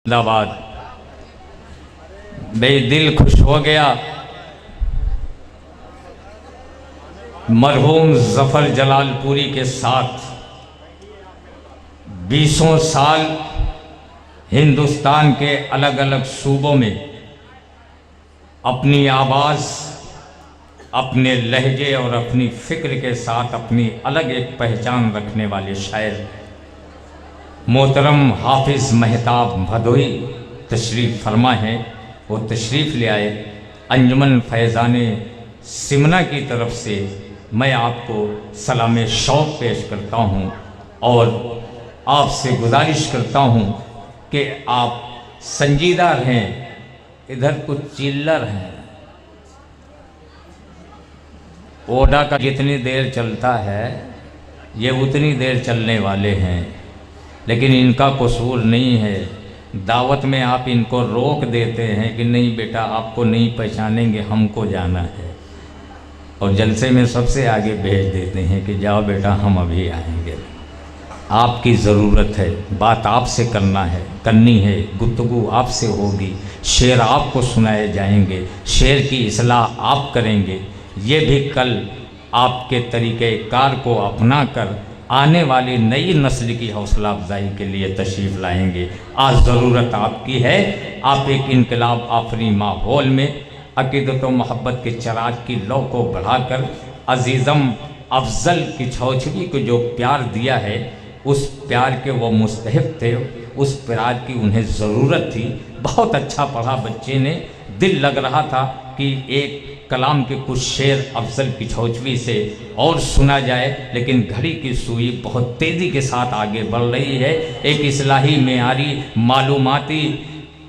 زندہ باد۔ بے دل خوش ہو گیا مرحوم ظفر جلال پوری کے ساتھ 20 سال ہندوستان کے الگ الگ صوبوں میں اپنی آواز، اپنے لہجے اور اپنی فکر کے ساتھ اپنی الگ ایک پہچان رکھنے والے شاعر محترم حافظ مہتاب بھدوئی تشریف فرما ہیں۔ وہ تشریف لے آئے۔ انجمن فیضان سمنا کی طرف سے میں آپ کو سلام شوق پیش کرتا ہوں اور آپ سے گزارش کرتا ہوں کہ آپ سنجیدہ رہیں، ادھر کچھ چلر ہیں۔ اوڈا کا جتنی دیر چلتا ہے یہ اتنی دیر چلنے والے ہیں، لیکن ان کا قصور نہیں ہے۔ دعوت میں آپ ان کو روک دیتے ہیں کہ نہیں بیٹا آپ کو نہیں پہچانیں گے، ہم کو جانا ہے، اور جلسے میں سب سے آگے بھیج دیتے ہیں کہ جاؤ بیٹا ہم ابھی آئیں گے۔ آپ کی ضرورت ہے، بات آپ سے کرنی ہے، گفتگو آپ سے ہوگی، شعر آپ کو سنائے جائیں گے، شعر کی اصلاح آپ کریں گے۔ یہ بھی کل آپ کے طریقہ کار کو اپنا کر آنے والی نئی نسل کی حوصلہ افزائی کے لیے تشریف لائیں گے۔ آج ضرورت آپ کی ہے، آپ ایک انقلاب آفریں ماحول میں عقیدت و محبت کے چراغ کی لو کو بڑھا کر عزیزم افضل کی چھوچھوی کو جو پیار دیا ہے اس پیار کے وہ مستحق تھے، اس پیار کی انہیں ضرورت تھی۔ بہت اچھا پڑھا بچے نے، دل لگ رہا تھا کہ ایک کلام کے کچھ شعر افضل کی چھوچھوی سے اور سنا جائے، لیکن گھڑی کی سوئی بہت تیزی کے ساتھ آگے بڑھ رہی ہے۔ ایک اصلاحی معیاری معلوماتی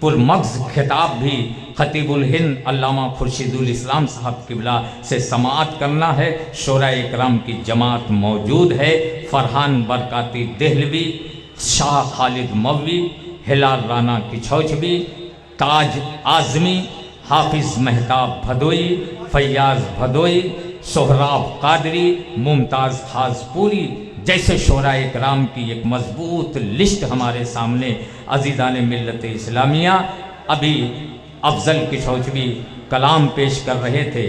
پرمغز خطاب بھی خطیب الہند علامہ خورشید الاسلام صاحب قبلہ سے سماعت کرنا ہے۔ شورا اکرام کی جماعت موجود ہے، فرحان برکاتی دہلوی، شاہ خالد موی، ہلال رانا کی چھوچھوی، تاج اعظمی، حافظ مہتاب بھدوئی، فیاض بھدوئی، سہراب قادری، ممتاز خاص پوری جیسے شعراء اکرام کی ایک مضبوط لسٹ ہمارے سامنے۔ عزیزان ملت اسلامیہ، ابھی افضل کی چھوچھوی کلام پیش کر رہے تھے،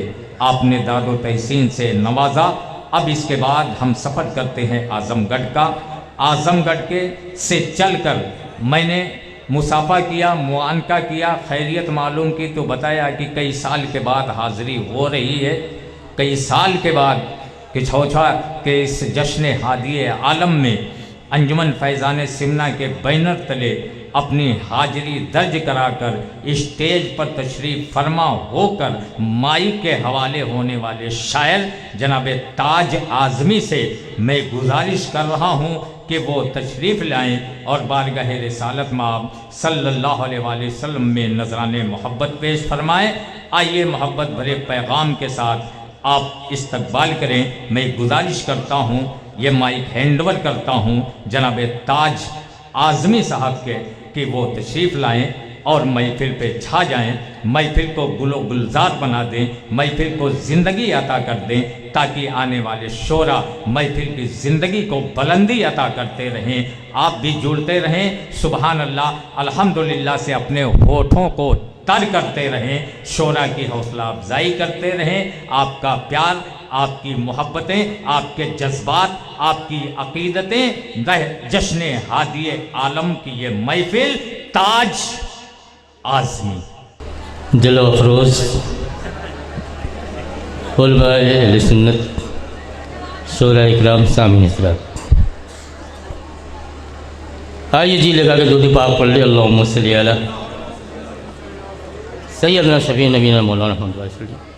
آپ نے داد و تحسین سے نوازا۔ اب اس کے بعد ہم سفر کرتے ہیں اعظم گڑھ کا۔ اعظم گڑھ کے سے چل کر میں نے مصافحہ کیا، معانقہ کیا، خیریت معلوم کی تو بتایا کہ کئی سال کے بعد حاضری ہو رہی ہے، کئی سال کے بعد کہ چھوچھا کے اس جشن ہادی عالم میں انجمن فیضان سمنا کے بینر تلے اپنی حاضری درج کرا کر اسٹیج پر تشریف فرما ہو کر مائک کے حوالے ہونے والے شاعر جناب تاج اعظمی سے میں گزارش کر رہا ہوں کہ وہ تشریف لائیں اور بارگاہ رسالت مآب صلی اللہ علیہ وآلہ وسلم میں نذران محبت پیش فرمائیں۔ آئیے محبت بھرے پیغام کے ساتھ آپ استقبال کریں۔ میں گزارش کرتا ہوں، یہ مائک ہینڈ اوور کرتا ہوں جناب تاج اعظمی صاحب کے کہ وہ تشریف لائیں اور محفل پہ چھا جائیں، محفل کو گل و گلزار بنا دیں، محفل کو زندگی عطا کر دیں، تاکہ آنے والے شعراء محفل کی زندگی کو بلندی عطا کرتے رہیں۔ آپ بھی جڑتے رہیں، سبحان اللہ الحمدللہ سے اپنے ہونٹوں کو تر کرتے رہیں، شعراء کی حوصلہ افزائی کرتے رہیں۔ آپ کا پیار، آپ کی محبتیں، آپ کے جذبات، آپ کی عقیدتیں، جشن ہادی عالم کی یہ محفل تاج اعظمی جلوہ افروز علماء اہل سنت، شعراء اکرام، سامعین حضرات، آئیے جی لگا کے درود پاک پڑھ لے۔ اللہم صلی علی سیدنا شفیع نبینا مولانا محمد صلی اللہ علیہ وسلم،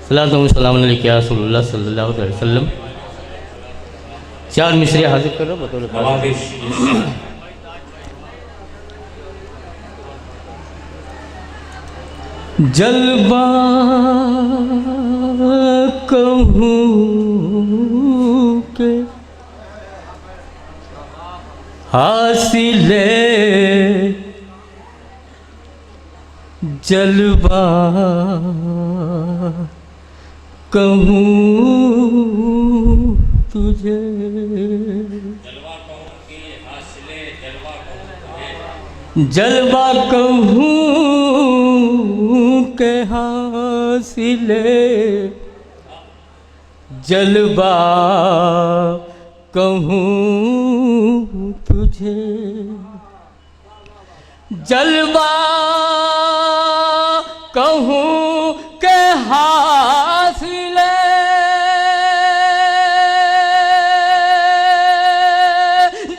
صلاۃ و سلام علیکہ یا رسول اللہ صلی اللہ علیہ وسلم۔ چار مصرے حاضر کر رہا بطور جلوہ کہوں کہ حاصل جلوہ کہوں تجھے، جلوہ کہوں کہ حاصل جلوہ کہوں کہ حاصل جلوہ کہوں تجھے جلوہ کہوں کہ حاصل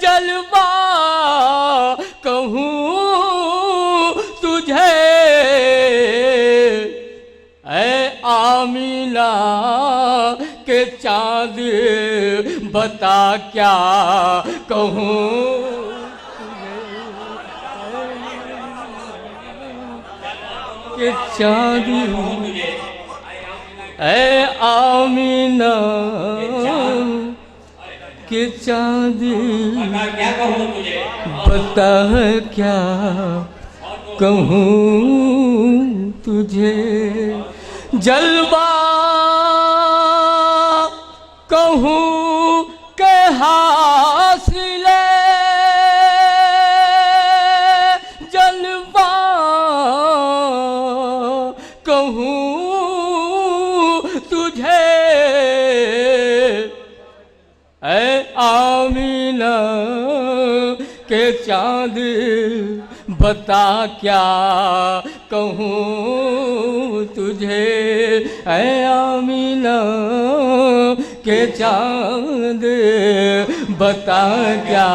جلوہ کہوں تجھے اے آمینہ کہ چاند بتا کیا کہوں کہ چاند اے آمینہ کہ چاند بتا کیا کہوں تجھے جلوہ کہوں کہ حاصل جلوہ کہوں تجھے اے آمینہ کہ چاند بتا کیا کہوں تجھے اے آمینہ کہ چاند بتا کیا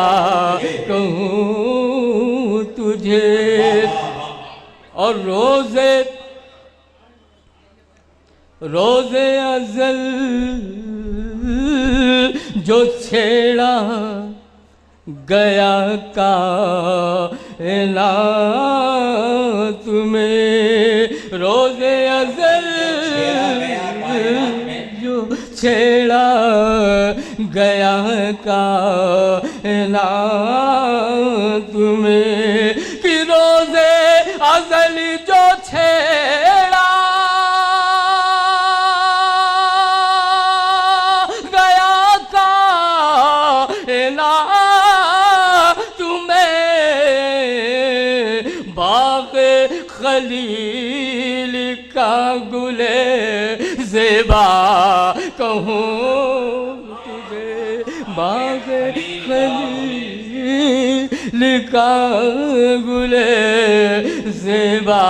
کہوں تجھے اور روز ازل جو چھیڑا گیا کائنات میں روز ازل جو چھیڑا گیا کائنات میں کہ روز ازل جو چھیڑا گیا کائنات میں باغ خلیل کا گل زیبا کہوں تجھے باغ خلیل کا گل زیبا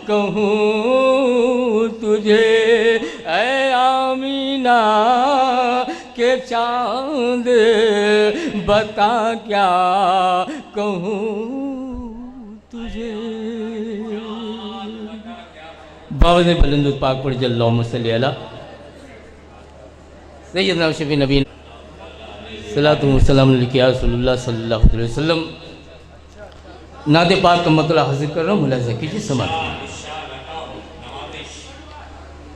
کہوں تجھے اے آمینہ کہ چاند بتا کیا کہوں تجھے باوز بلند پاک پڑھ جل اللہم صلی علی سیدنا شفیع نبی صلاۃ و سلام علیکہ یا رسول اللہ صلی اللہ علیہ وسلم نعت پاک کا مطلع حاصل کر رہا ہوں ملاحظہ کیجیے سماعت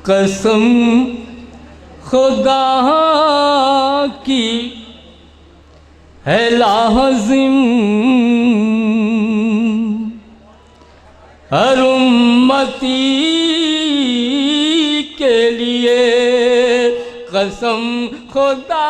قسم خدا کی ہے لازم ہر امتی کے لیے قسم خدا